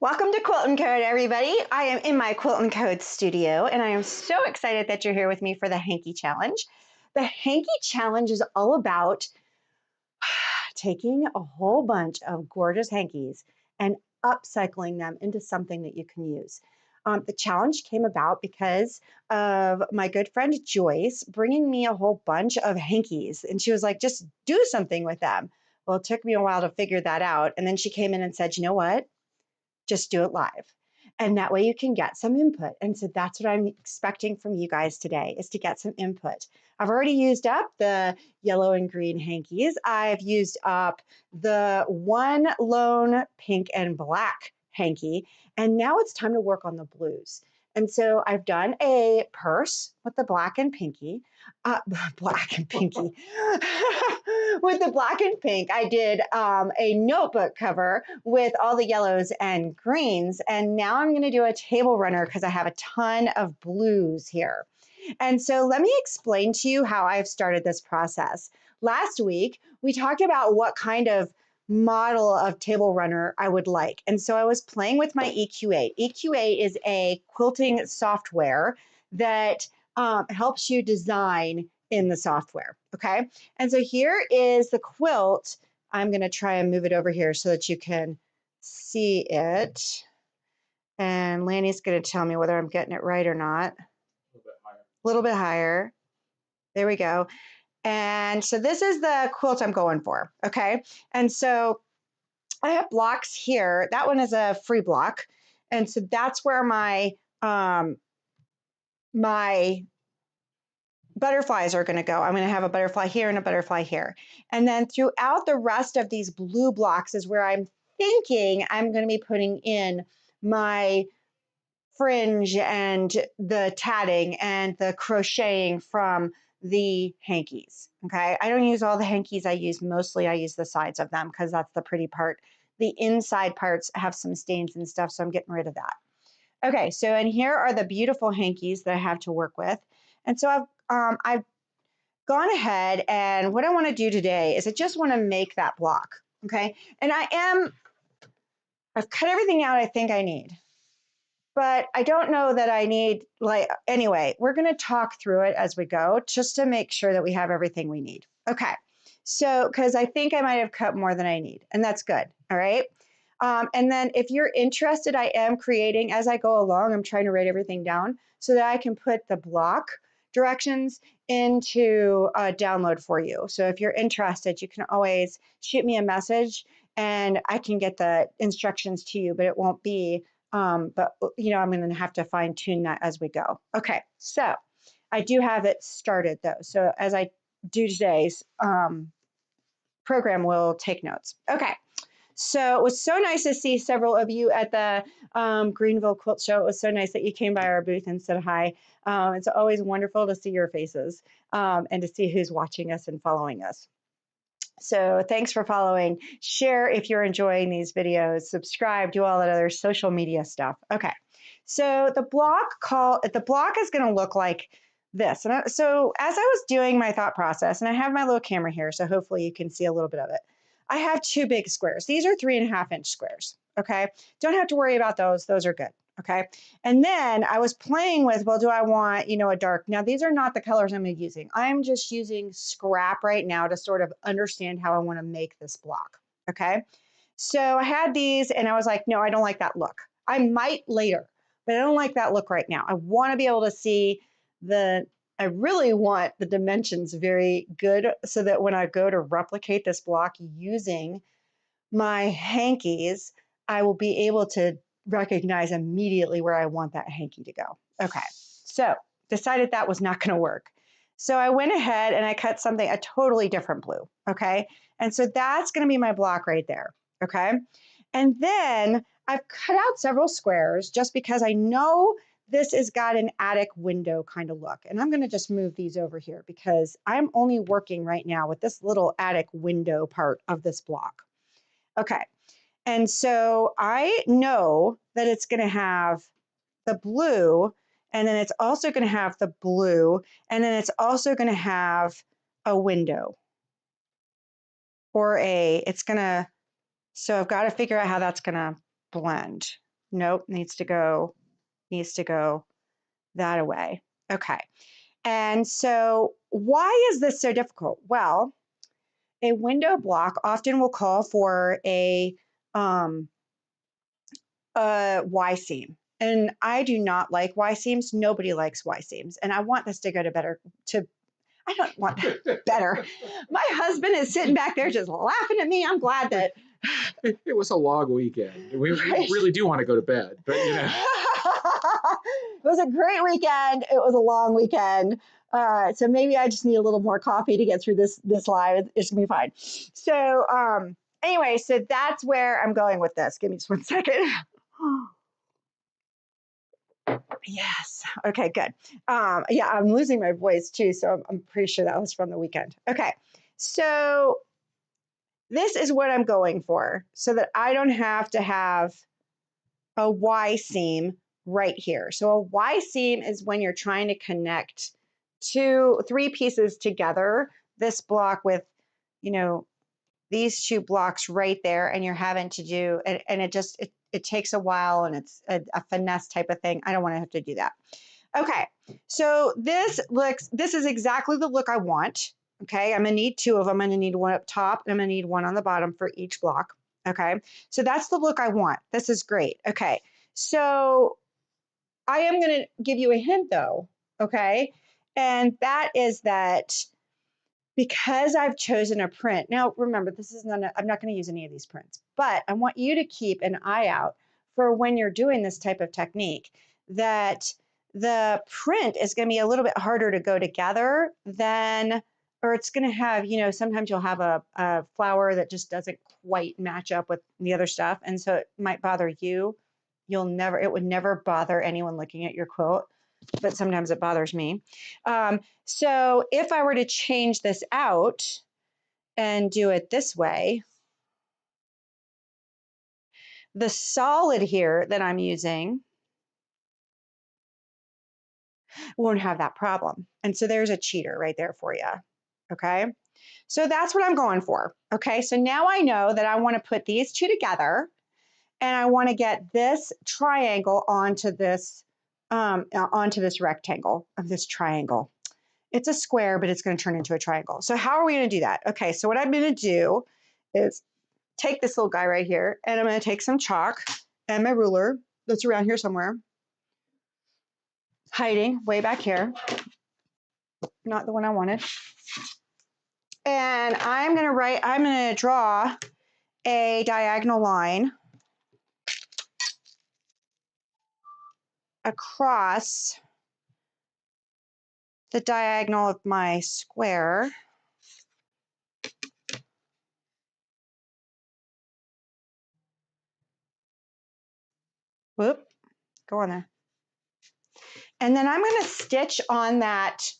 Welcome to QuiltNCode, everybody. I am in my QuiltNCode studio, and I am so excited that you're here with me for the Hankie Challenge. The Hankie Challenge is all about taking a whole bunch of gorgeous hankies and upcycling them into something that you can use. The challenge came about because of my good friend Joyce bringing me a whole bunch of hankies, and she was like, just do something with them. Well, it took me a while to figure that out, and then she came in and said, you know what? Just do it live. And that way you can get some input. And so that's what I'm expecting from you guys today, is to get some input. I've already used up the yellow and green hankies. I've used up the one lone pink and black hanky. And now it's time to work on the blues. And so I've done a purse with the black and pinky, black and pinky. With the black and pink, I did a notebook cover with all the yellows and greens. And now I'm going to do a table runner because I have a ton of blues here. And so let me explain to you how I've started this process. Last week, we talked about what kind of model of table runner I would like. And so I was playing with my EQ8. EQ8 is a quilting software that helps you design in the software, okay? And so here is the quilt. I'm gonna try and move it over here so that you can see it. And Lanny's gonna tell me whether I'm getting it right or not. A little bit higher. A little bit higher. There we go. And so this is the quilt I'm going for, okay? And so I have blocks here. That one is a free block. And so that's where my butterflies are going to go. I'm going to have a butterfly here and a butterfly here. And then throughout the rest of these blue blocks is where I'm thinking I'm going to be putting in my fringe and the tatting and the crocheting from the hankies. Okay. I don't use all the hankies. I use the sides of them because that's the pretty part. The inside parts have some stains and stuff, so I'm getting rid of that. Okay. So, and here are the beautiful hankies that I have to work with. And so I've gone ahead, and what I want to do today is I just want to make that block. Okay. And I've cut everything out I think I need. But I don't know that I need, anyway, we're going to talk through it as we go just to make sure that we have everything we need. Okay. So, because I think I might have cut more than I need, and that's good. All right. And then if you're interested, I am creating as I go along. I'm trying to write everything down so that I can put the block directions into a download for you. So if you're interested, you can always shoot me a message and I can get the instructions to you, but it won't be but you know, I'm going to have to fine tune that as we go. Okay, so I do have it started though. So as I do today's program, will take notes. Okay, so it was so nice to see several of you at the Greenville Quilt Show. It was so nice that you came by our booth and said hi. It's always wonderful to see your faces and to see who's watching us and following us. So thanks for following. Share if you're enjoying these videos. Subscribe, do all that other social media stuff. Okay, so the block is going to look like this. And so as I was doing my thought process, and I have my little camera here, so hopefully you can see a little bit of it. I have two big squares. These are 3.5-inch squares. Okay, don't have to worry about those. Those are good. Okay. And then I was playing with, well, do I want, a dark? Now, these are not the colors I'm using. I'm just using scrap right now to sort of understand how I want to make this block. Okay. So I had these and I was like, no, I don't like that look. I might later, but I don't like that look right now. I want to be able to see I really want the dimensions very good so that when I go to replicate this block using my hankies, I will be able to recognize immediately where I want that hanky to go. Okay, so decided that was not going to work. So I went ahead and I cut a totally different blue. Okay, and so that's going to be my block right there. Okay, and then I've cut out several squares just because I know this has got an attic window kind of look. And I'm going to just move these over here because I'm only working right now with this little attic window part of this block. Okay. And so I know that it's going to have the blue, and then it's also going to have the blue, and then it's also going to have a window or so I've got to figure out how that's going to blend. Nope, needs to go that away. Okay. And so why is this so difficult? Well, a window block often will call for a Y seam. And I do not like Y seams. Nobody likes Y seams. And I want this to go I don't want better. My husband is sitting back there just laughing at me. I'm glad that it was a long weekend. We Right. really do want to go to bed, but you know. It was a great weekend. It was a long weekend. So maybe I just need a little more coffee to get through this live. It's gonna be fine. So anyway, so that's where I'm going with this. Give me just one second. Yes. Okay, good. Yeah, I'm losing my voice too, so I'm pretty sure that was from the weekend. Okay, so this is what I'm going for so that I don't have to have a Y seam right here. So a Y seam is when you're trying to connect three pieces together, this block with, you know, these two blocks right there, and you're having to do, and it takes a while, and it's a finesse type of thing. I don't want to have to do that. Okay, so this is exactly the look I want. Okay, I'm gonna need two of them. I'm gonna need one up top, and I'm gonna need one on the bottom for each block. Okay, so that's the look I want. This is great. Okay, so I am gonna give you a hint though. Okay, and that is that because I've chosen a print. Now, remember, I'm not going to use any of these prints, but I want you to keep an eye out for when you're doing this type of technique, that the print is going to be a little bit harder to go together than, or it's going to have, sometimes you'll have a flower that just doesn't quite match up with the other stuff. And so it might bother you. It would never bother anyone looking at your quilt, but sometimes it bothers me. So if I were to change this out and do it this way, the solid here that I'm using won't have that problem. And so there's a cheater right there for you. Okay. So that's what I'm going for. Okay. So now I know that I want to put these two together, and I want to get this triangle onto this rectangle of this triangle. It's a square, but it's going to turn into a triangle. So how are we going to do that? Okay, so what I'm going to do is take this little guy right here, and I'm going to take some chalk and my ruler that's around here somewhere, hiding way back here, not the one I wanted. And I'm going to draw a diagonal line across the diagonal of my square. Whoop, go on there. And then I'm going to stitch on that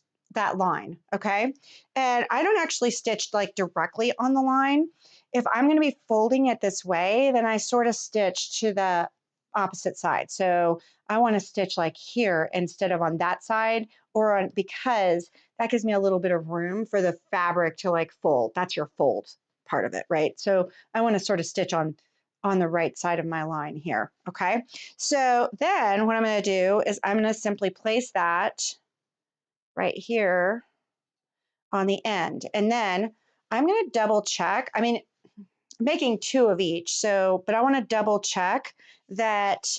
line, okay? And I don't actually stitch like directly on the line. If I'm going to be folding it this way, then I sort of stitch to the opposite side. So I want to stitch like here instead of on that side, because that gives me a little bit of room for the fabric to like fold. That's your fold part of it, right? So I want to sort of stitch on the right side of my line here, okay? So then what I'm going to do is I'm going to simply place that right here on the end. And then I'm going to double check. I mean, I'm making two of each, but I want to double check that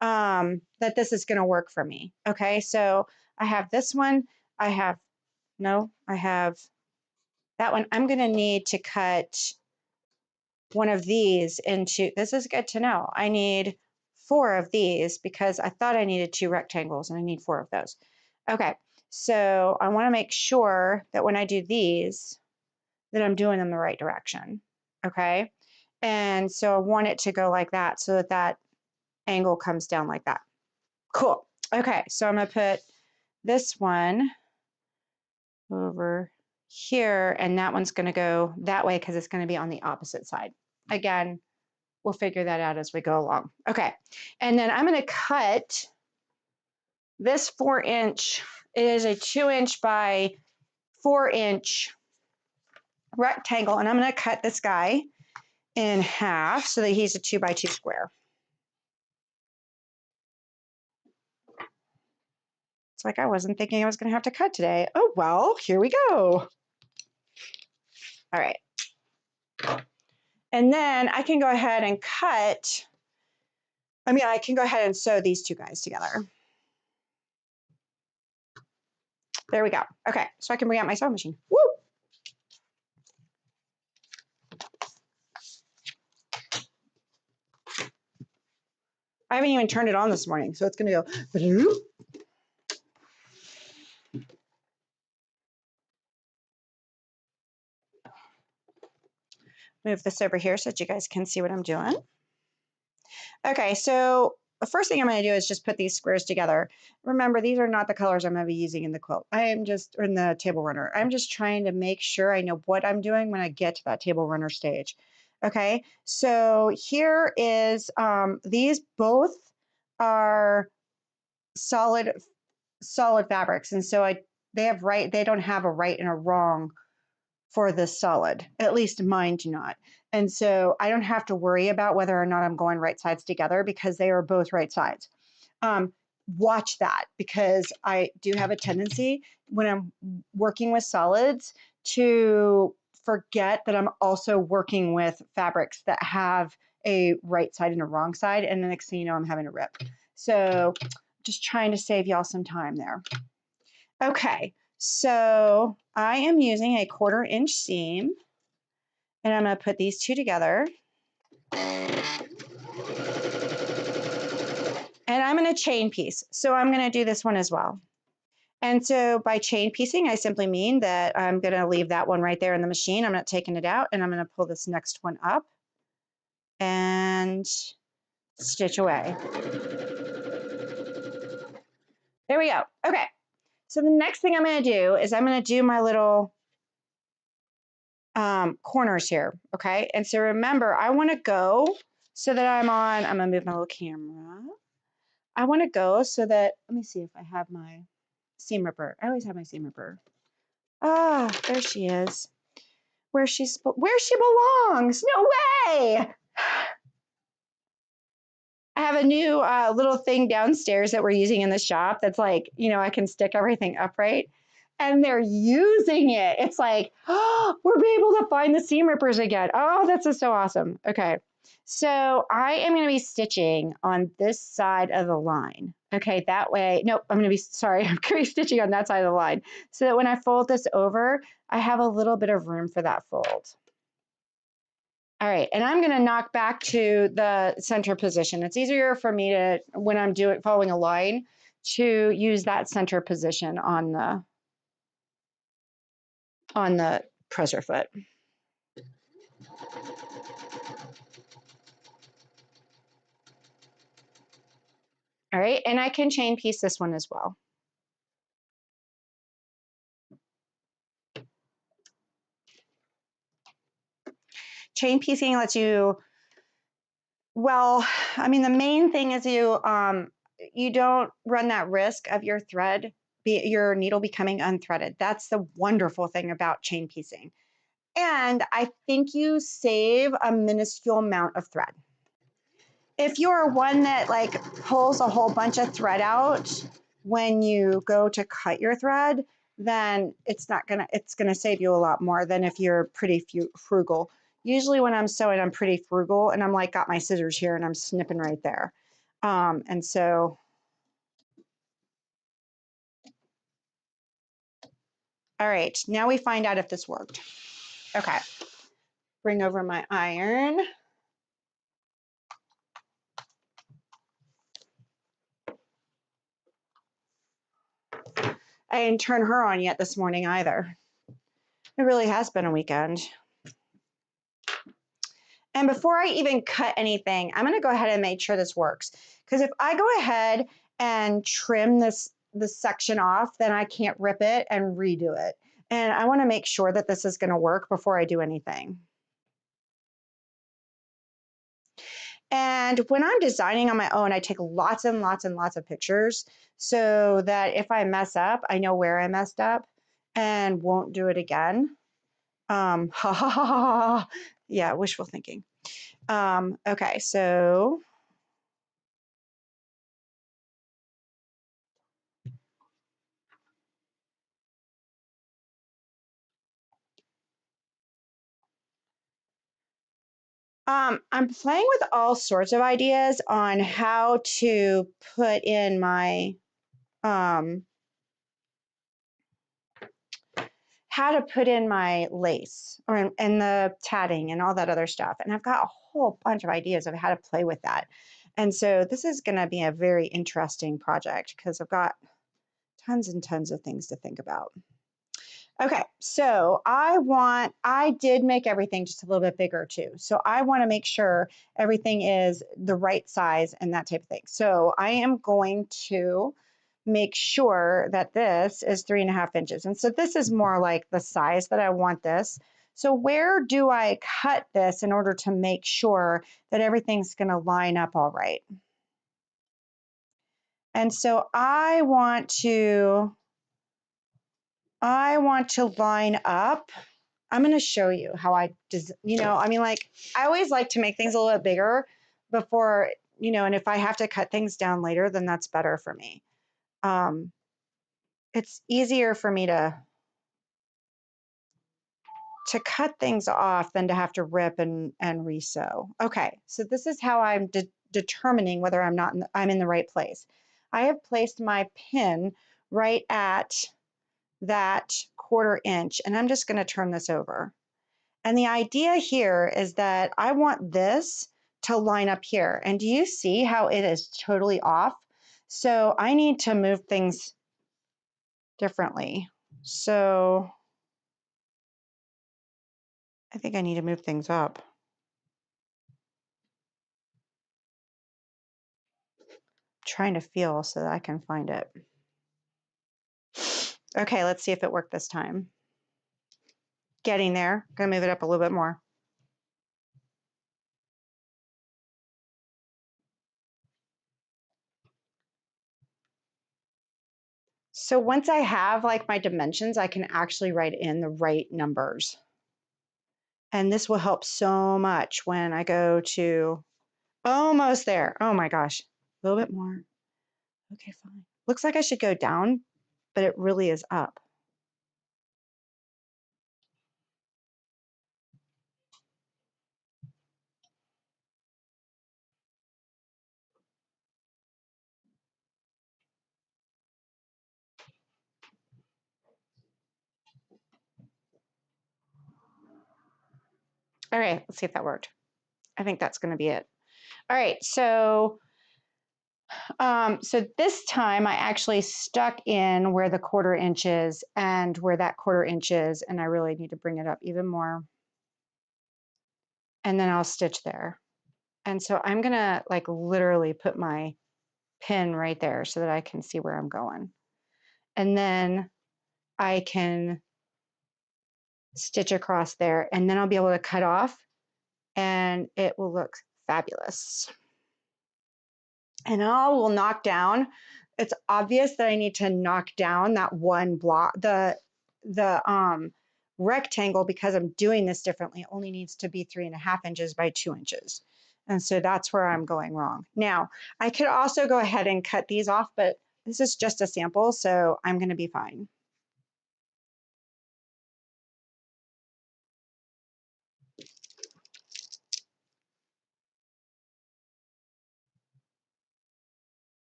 that this is going to work for me. Okay, so I have this one. I have that one. I'm going to need to cut one of these into, this is good to know. I need 4 of these because I thought I needed 2 rectangles, and I need 4 of those. Okay, so I want to make sure that when I do these, that I'm doing them the right direction. Okay, and so I want it to go like that so that that angle comes down like that. Cool. Okay, so I'm going to put this one over here, and that one's going to go that way because it's going to be on the opposite side. Again, we'll figure that out as we go along. Okay, and then I'm going to cut this 4-inch. It is a 2-inch by 4-inch rectangle, and I'm going to cut this guy in half so that he's a 2 by 2 square. It's like I wasn't thinking I was going to have to cut today. Oh, well, here we go. All right. And then I can go ahead and cut. I can go ahead and sew these two guys together. There we go. Okay, so I can bring out my sewing machine. Woo! I haven't even turned it on this morning, so it's going to go. Move this over here so that you guys can see what I'm doing. Okay, so the first thing I'm going to do is just put these squares together. Remember, these are not the colors I'm going to be using in the quilt. Or in the table runner. I'm just trying to make sure I know what I'm doing when I get to that table runner stage. Okay, so here is, these both are solid fabrics. And so they don't have a right and a wrong for this solid, at least mine do not. And so I don't have to worry about whether or not I'm going right sides together because they are both right sides. Watch that, because I do have a tendency when I'm working with solids to forget that I'm also working with fabrics that have a right side and a wrong side. And the next thing you know, I'm having a rip. So just trying to save y'all some time there. Okay, so I am using a 1/4 inch seam, and I'm going to put these two together. And I'm going to chain piece. So I'm going to do this one as well. And so by chain piecing, I simply mean that I'm going to leave that one right there in the machine. I'm not taking it out, and I'm going to pull this next one up and stitch away. There we go. Okay. So the next thing I'm going to do is I'm going to do my little corners here. Okay. And so remember, I want to go so that I'm going to move my little camera. I want to go so that, let me see if I have my seam ripper. I always have my seam ripper. Ah, there she is. Where she belongs. No way. I have a new little thing downstairs that we're using in the shop that's like, I can stick everything upright. And they're using it. It's like, oh, we're able to find the seam rippers again. Oh, that's just so awesome. Okay, so I am going to be stitching on this side of the line. Okay, that way, nope, I'm going to be stitching on that side of the line so that when I fold this over, I have a little bit of room for that fold. All right, and I'm going to knock back to the center position. It's easier for me to, when I'm following a line, to use that center position on the presser foot. All right, and I can chain piece this one as well. Chain piecing lets you, the main thing is you don't run that risk of your your needle becoming unthreaded. That's the wonderful thing about chain piecing. And I think you save a minuscule amount of thread. If you're one that pulls a whole bunch of thread out when you go to cut your thread, then it's gonna save you a lot more than if you're pretty frugal. Usually when I'm sewing, I'm pretty frugal, and I'm got my scissors here and I'm snipping right there. And so, all right, now we find out if this worked. Okay, bring over my iron. I didn't turn her on yet this morning either. It really has been a weekend. And before I even cut anything, I'm going to go ahead and make sure this works. Because if I go ahead and trim this section off, then I can't rip it and redo it. And I want to make sure that this is going to work before I do anything. And when I'm designing on my own, I take lots and lots and lots of pictures so that if I mess up, I know where I messed up and won't do it again. Yeah, wishful thinking. Okay, so I'm playing with all sorts of ideas on how to put in my lace or in the tatting and all that other stuff. And I've got a whole bunch of ideas of how to play with that. And so this is going to be a very interesting project because I've got tons and tons of things to think about. Okay, so I did make everything just a little bit bigger too. So I want to make sure everything is the right size and that type of thing. So I am going to make sure that this is 3.5 inches. And so this is more like the size that I want this. So where do I cut this in order to make sure that everything's going to line up all right? And so I want to line up. I'm going to show you how I, I always like to make things a little bit bigger before, and if I have to cut things down later, then that's better for me. It's easier for me to cut things off than to have to rip and resew. Okay, so this is how I'm determining whether I'm in the right place. I have placed my pin right at that 1/4 inch, and I'm just going to turn this over. And the idea here is that I want this to line up here. And do you see how it is totally off? So I need to move things differently. So I think I need to move things up. Trying to feel so that I can find it. Okay, let's see if it worked this time. Getting there. Gonna move it up a little bit more. So once I have like my dimensions, I can actually write in the right numbers. And this will help so much when I go to almost there. Oh my gosh, a little bit more. Okay, fine. Looks like I should go down, but it really is up. All right, let's see if that worked. I think that's going to be it. All right, so this time I actually stuck in where the 1/4 inch is and where that 1/4 inch is, and I really need to bring it up even more. And then I'll stitch there. And so I'm gonna like literally put my pin right there so that I can see where I'm going. And then I can stitch across there, and then I'll be able to cut off and it will look fabulous. And I will knock down. It's obvious that I need to knock down that one block, the rectangle, because I'm doing this differently. It only needs to be 3.5 inches by 2 inches. And so that's where I'm going wrong. Now, I could also go ahead and cut these off, but this is just a sample, so I'm going to be fine.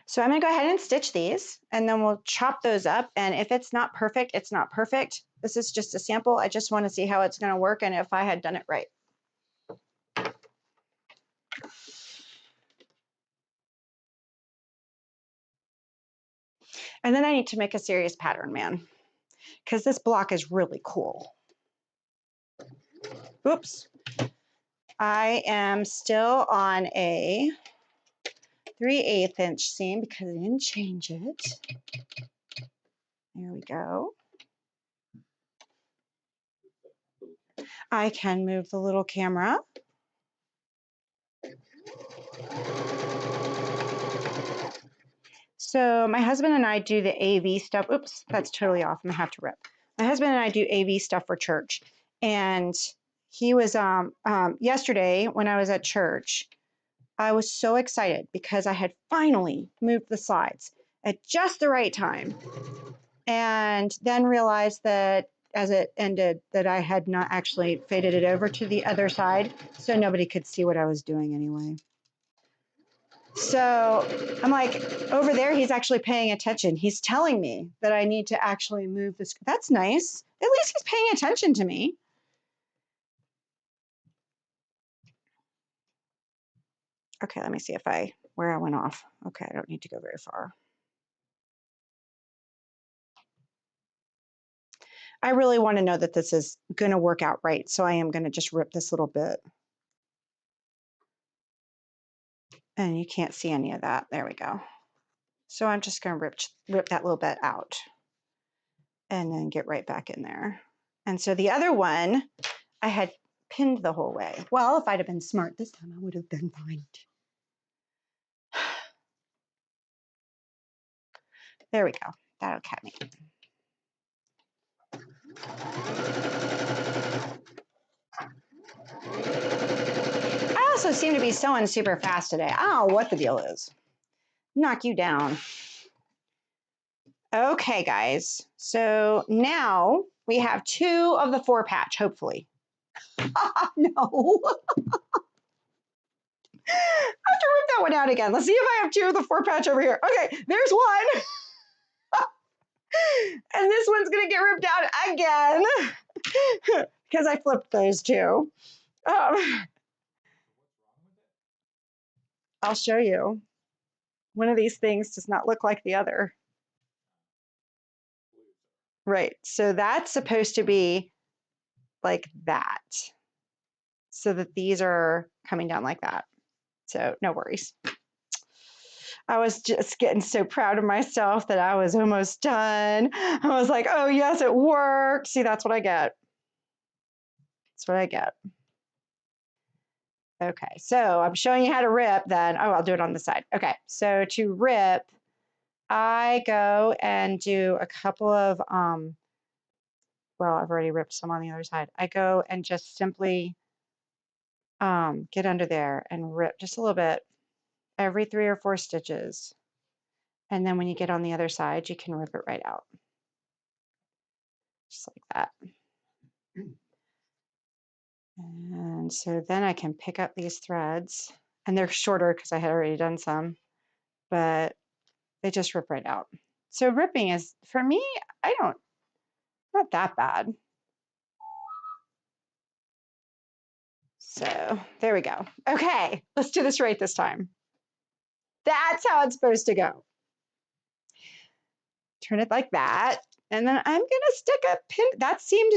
So I'm going to go ahead and stitch these, and then we'll chop those up. And if it's not perfect, it's not perfect. This is just a sample. I just want to see how it's going to work and if I had done it right. And then I need to make a serious pattern, man, because this block is really cool. Oops. I am still on a 3/8 inch seam because I didn't change it. There we go. I can move the little camera. So my husband and I do the AV stuff. Oops, that's totally off. I'm gonna have to rip. My husband and I do AV stuff for church. And he was yesterday when I was at church, I was so excited because I had finally moved the slides at just the right time, and then realized that as it ended that I had not actually faded it over to the other side, so nobody could see what I was doing anyway. So I'm like, over there, he's actually paying attention. He's telling me that I need to actually move this. That's nice. At least he's paying attention to me. Okay, let me see where I went off. Okay, I don't need to go very far. I really want to know that this is going to work out right, so I am going to just rip this little bit. And you can't see any of that. There we go. So I'm just going to rip that little bit out and then get right back in there. And so the other one, I had pinned the whole way. Well, if I'd have been smart this time, I would have been fine. There we go. That'll cut me. I also seem to be sewing super fast today. I don't know what the deal is. Knock you down. Okay, guys. So now we have 2 of the 4 patch, hopefully. No. I have to rip that one out again. Let's see if I have 2 of the 4 patch over here. Okay, there's one. And this one's going to get ripped out again because I flipped those 2. I'll show you. One of these things does not look like the other. Right, so that's supposed to be like that, so that these are coming down like that. So no worries. I was just getting so proud of myself that I was almost done. I was like, oh yes, it worked. See, that's what I get. That's what I get. Okay, so I'm showing you how to rip then. Oh, I'll do it on the side. Okay, so to rip, I go and do a couple of, well, I've already ripped some on the other side. I go and just simply get under there and rip just a little bit every 3 or 4 stitches. And then when you get on the other side, you can rip it right out. Just like that. And so then I can pick up these threads, and they're shorter because I had already done some, but they just rip right out. So ripping is, for me, not that bad. So there we go. Okay, let's do this right this time. That's how it's supposed to go. Turn it like that. And then I'm gonna stick a pin. That seemed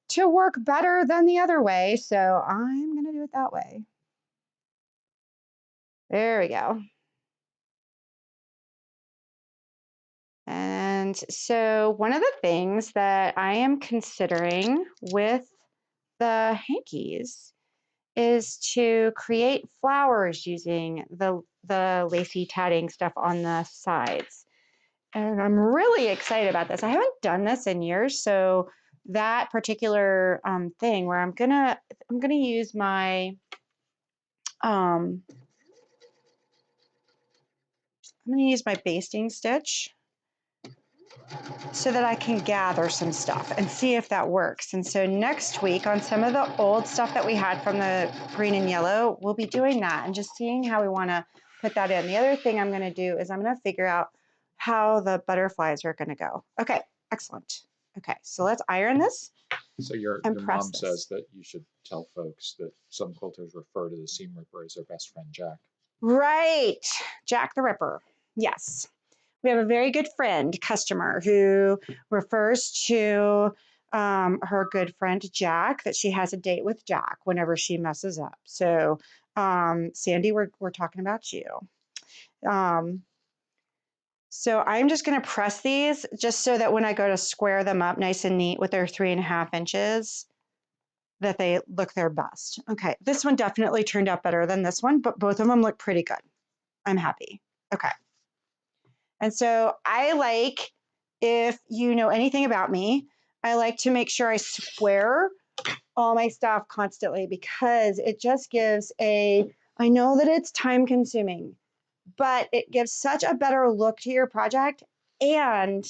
to work better than the other way. So I'm gonna do it that way. There we go. And so one of the things that I am considering with the hankies is to create flowers using the lacy tatting stuff on the sides. And I'm really excited about this. I haven't done this in years, so that particular thing where I'm gonna use my I'm gonna use my basting stitch so that I can gather some stuff and see if that works. And so next week on some of the old stuff that we had from the green and yellow, we'll be doing that and just seeing how we want to put that in. The other thing I'm going to do is I'm going to figure out how the butterflies are going to go. Okay, excellent. Okay, so let's iron this. So your mom says that you should tell folks that some quilters refer to the seam ripper as their best friend, Jack. Right, Jack the Ripper. Yes. We have a very good friend, customer, who refers to her good friend, Jack, that she has a date with Jack whenever she messes up. So, Sandy, we're talking about you. So I'm just going to press these just so that when I go to square them up nice and neat with their 3.5 inches, that they look their best. Okay, this one definitely turned out better than this one, but both of them look pretty good. I'm happy. Okay. And so I like, if you know anything about me, I like to make sure I square all my stuff constantly because it just gives a I know that it's time consuming, but it gives such a better look to your project, and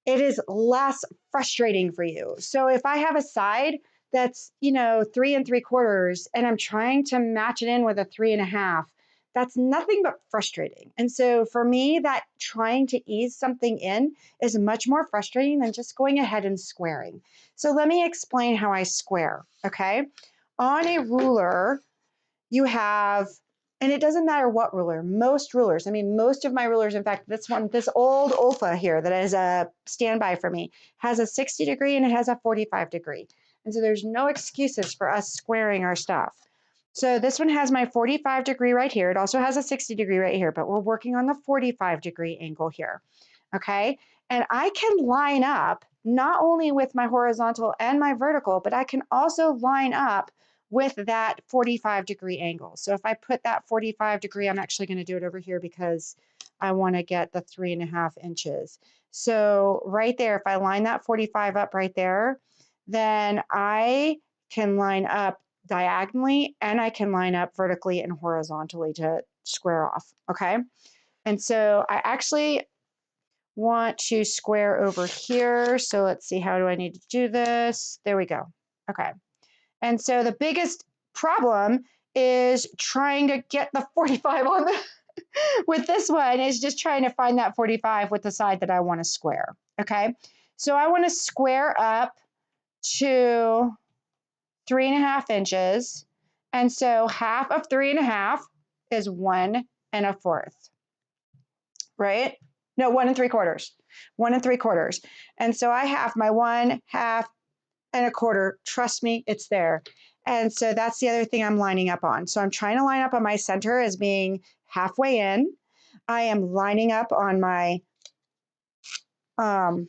it is less frustrating for you. So if I have a side that's, 3 3/4 and I'm trying to match it in with a 3 1/2, that's nothing but frustrating. And so for me, that trying to ease something in is much more frustrating than just going ahead and squaring. So let me explain how I square, okay? On a ruler, you have, and it doesn't matter what ruler, most rulers, I mean, most of my rulers, in fact, this old Olfa here that is a standby for me, has a 60 degree and it has a 45 degree. And so there's no excuses for us squaring our stuff. So this one has my 45 degree right here. It also has a 60 degree right here, but we're working on the 45 degree angle here. Okay. And I can line up not only with my horizontal and my vertical, but I can also line up with that 45 degree angle. So if I put that 45 degree, I'm actually going to do it over here because I want to get the 3 1/2 inches. So right there, if I line that 45 up right there, then I can line up diagonally and I can line up vertically and horizontally to square off. Okay. And so I actually want to square over here. So let's see, how do I need to do this? There we go. Okay. And so the biggest problem is trying to get the 45 on the with this one is just trying to find that 45 with the side that I want to square. Okay. So I want to square up to 3 1/2 inches. And so half of 3 1/2 is 1 1/4, right? No, 1 3/4. 1 3/4. And so I have my 1 1/2 Trust me, it's there. And so that's the other thing I'm lining up on. So I'm trying to line up on my center as being halfway in. I am lining up on my, and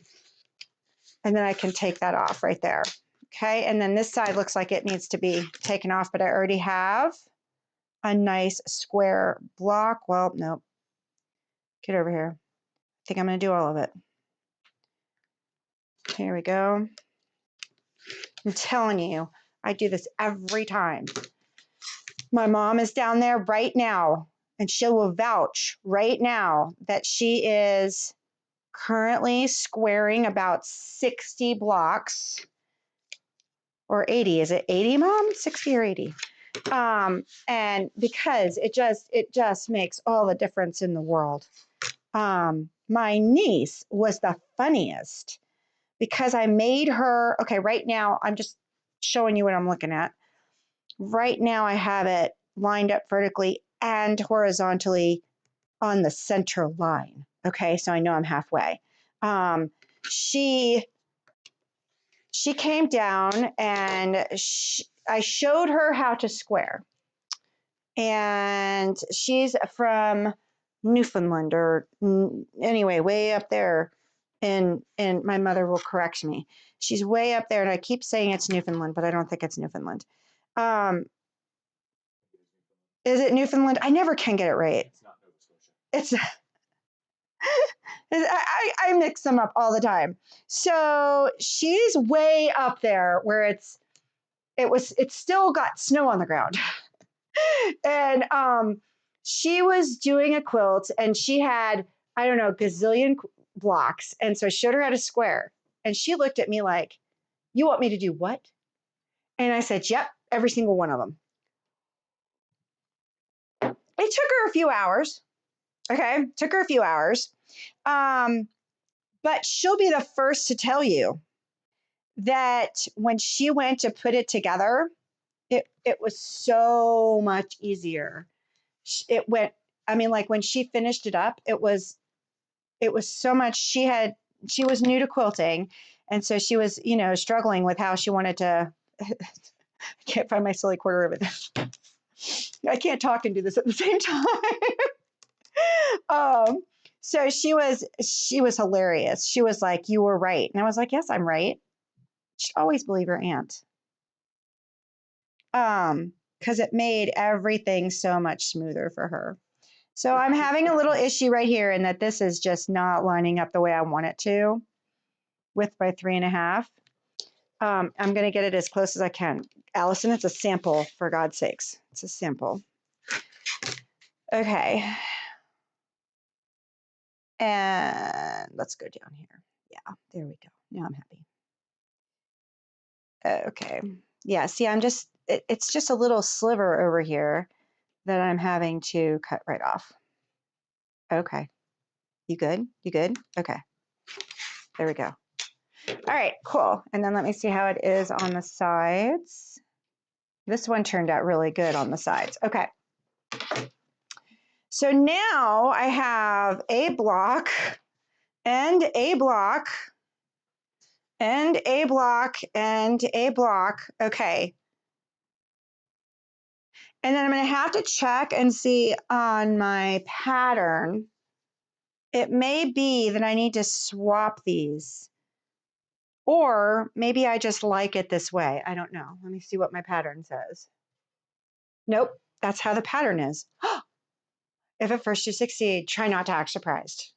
then I can take that off right there. Okay, and then this side looks like it needs to be taken off, but I already have a nice square block. Well, nope. Get over here. I think I'm going to do all of it. Here we go. I'm telling you, I do this every time. My mom is down there right now, and she will vouch right now that she is currently squaring about 60 blocks or 80. Is it 80, Mom? 60 or 80? And because it just makes all the difference in the world. My niece was the funniest because I made her, okay, right now I'm just showing you what I'm looking at. Right now I have it lined up vertically and horizontally on the center line. Okay, so I know I'm halfway. She came down and I showed her how to square. And she's from Newfoundland, or anyway, way up there. And my mother will correct me. She's way up there, and I keep saying it's Newfoundland, but I don't think it's Newfoundland. Is it Newfoundland? I never can get it right. It's not Nova Scotia. I mix them up all the time. So she's way up there where it's still got snow on the ground. And she was doing a quilt and she had, I don't know, gazillion blocks. And so I showed her how to square. And she looked at me like, "You want me to do what?" And I said, "Yep, every single one of them." It took her a few hours. Okay, took her a few hours. But she'll be the first to tell you that when she went to put it together, it was so much easier. It went, I mean, like when she finished it up, it was so much. She was new to quilting, and so she was, struggling with how she wanted to. I can't find my silly quarter of it. I can't talk and do this at the same time. So she was hilarious. She was like, "You were right," and I was like, "Yes, I'm right." You should always believe your aunt. Because it made everything so much smoother for her. So I'm having a little issue right here in that this is just not lining up the way I want it to with my 3 1/2. I'm going to get it as close as I can. Allyson, it's a sample, for God's sakes. It's a sample. Okay. And let's go down here. Yeah, there we go. Now I'm happy. Okay. Yeah, see, it's just a little sliver over here that I'm having to cut right off. Okay. You good? You good? Okay. There we go. All right, cool. And then let me see how it is on the sides. This one turned out really good on the sides. Okay. So now I have a block and a block and a block and a block. Okay. And then I'm going to have to check and see on my pattern. It may be that I need to swap these. Or maybe I just like it this way. I don't know. Let me see what my pattern says. Nope, that's how the pattern is. If at first you succeed, try not to act surprised.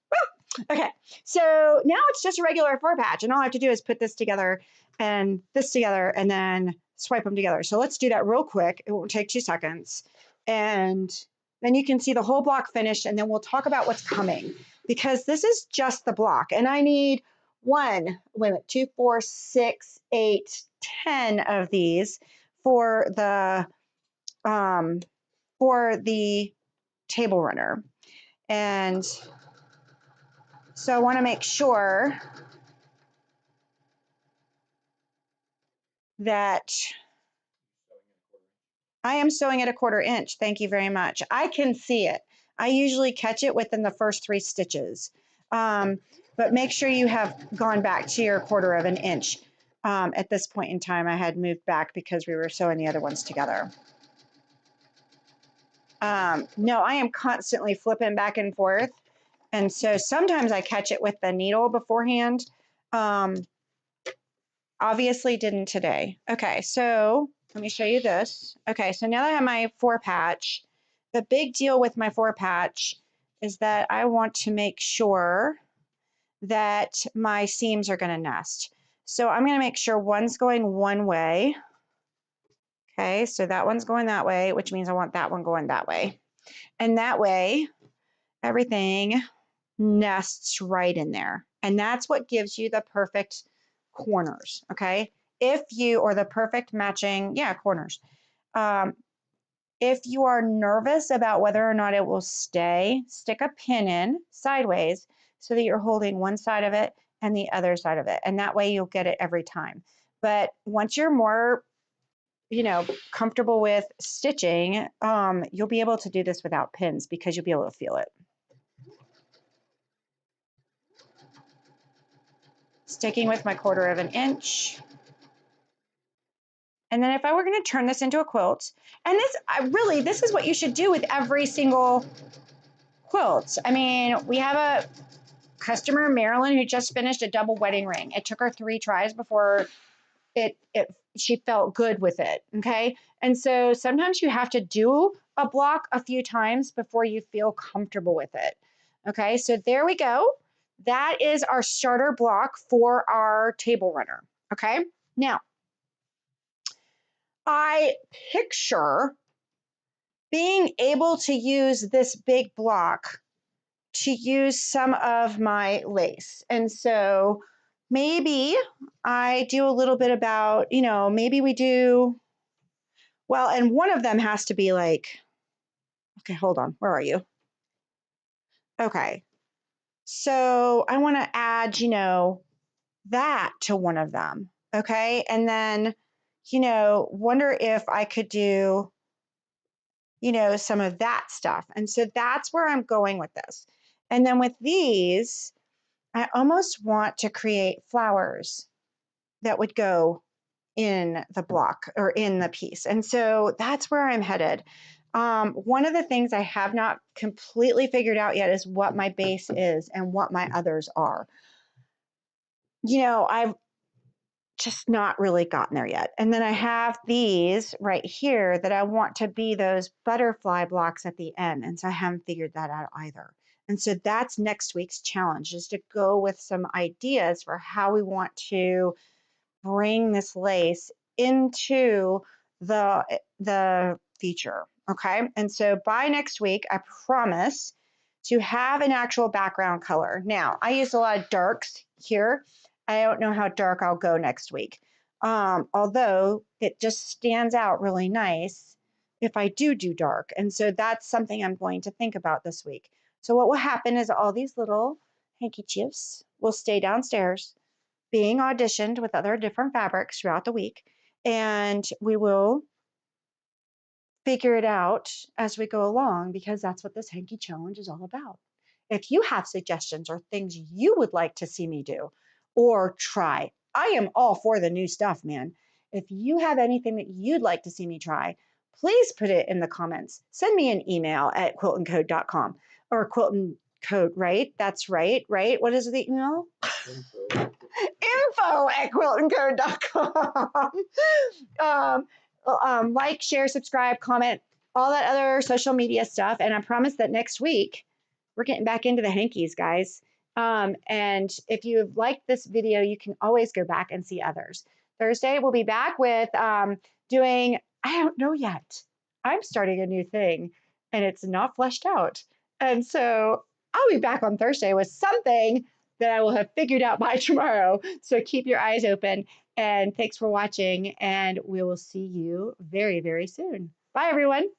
Okay, so now it's just a regular 4-patch, and all I have to do is put this together, and then swipe them together. So let's do that real quick. It won't take 2 seconds. And then you can see the whole block finished, and then we'll talk about what's coming, because this is just the block, and I need 2, 4, 6, 8, 10 of these for the table runner. And so I want to make sure that I am sewing at a 1/4 inch. Thank you very much. I can see it. I usually catch it within the first 3 stitches. But make sure you have gone back to your 1/4 inch. At this point in time, I had moved back because we were sewing the other ones together. No, I am constantly flipping back and forth. And so sometimes I catch it with the needle beforehand. Obviously didn't today. Okay, so let me show you this. Okay, so now that I have my 4-patch, the big deal with my 4-patch is that I want to make sure that my seams are going to nest. So I'm going to make sure one's going one way. Okay, so that one's going that way, which means I want that one going that way. And that way, everything nests right in there. And that's what gives you the perfect corners, okay? Or the perfect matching, corners. If you are nervous about whether or not it will stay, stick a pin in sideways so that you're holding one side of it and the other side of it. And that way you'll get it every time. But once you're more, comfortable with stitching, you'll be able to do this without pins because you'll be able to feel it. Sticking with my 1/4 inch. And then if I were going to turn this into a quilt, and this is what you should do with every single quilt. I mean, we have a customer, Marilyn, who just finished a double wedding ring. It took her 3 tries before she felt good with it, okay? And so sometimes you have to do a block a few times before you feel comfortable with it, okay? So there we go. That is our starter block for our table runner, okay? Now, I picture being able to use this big block to use some of my lace. And so maybe I do a little bit about, maybe we do, and one of them has to be like, okay, hold on, where are you? Okay, so I want to add, that to one of them, okay? And then, wonder if I could do, some of that stuff. And so that's where I'm going with this. And then with these, I almost want to create flowers that would go in the block or in the piece. And so that's where I'm headed. One of the things I have not completely figured out yet is what my base is and what my others are. I've just not really gotten there yet. And then I have these right here that I want to be those butterfly blocks at the end. And so I haven't figured that out either. And so that's next week's challenge, is to go with some ideas for how we want to bring this lace into the feature. Okay. And so by next week, I promise to have an actual background color. Now, I use a lot of darks here. I don't know how dark I'll go next week. Although it just stands out really nice if I do dark. And so that's something I'm going to think about this week. So what will happen is all these little handkerchiefs will stay downstairs being auditioned with other different fabrics throughout the week. And we will figure it out as we go along, because that's what this hanky challenge is all about. If you have suggestions or things you would like to see me do or try, I am all for the new stuff, man. If you have anything that you'd like to see me try, please put it in the comments. Send me an email at QuiltNCode.com or QuiltNCode, right? That's right, right? What is the email? Info at QuiltNCode.com. Like, share, subscribe, comment, all that other social media stuff. And I promise that next week we're getting back into the hankies, guys. And if you've liked this video, you can always go back and see others. Thursday, we'll be back with doing, I don't know yet. I'm starting a new thing and it's not fleshed out. And so I'll be back on Thursday with something that I will have figured out by tomorrow. So keep your eyes open. And thanks for watching. And we will see you very, very soon. Bye, everyone.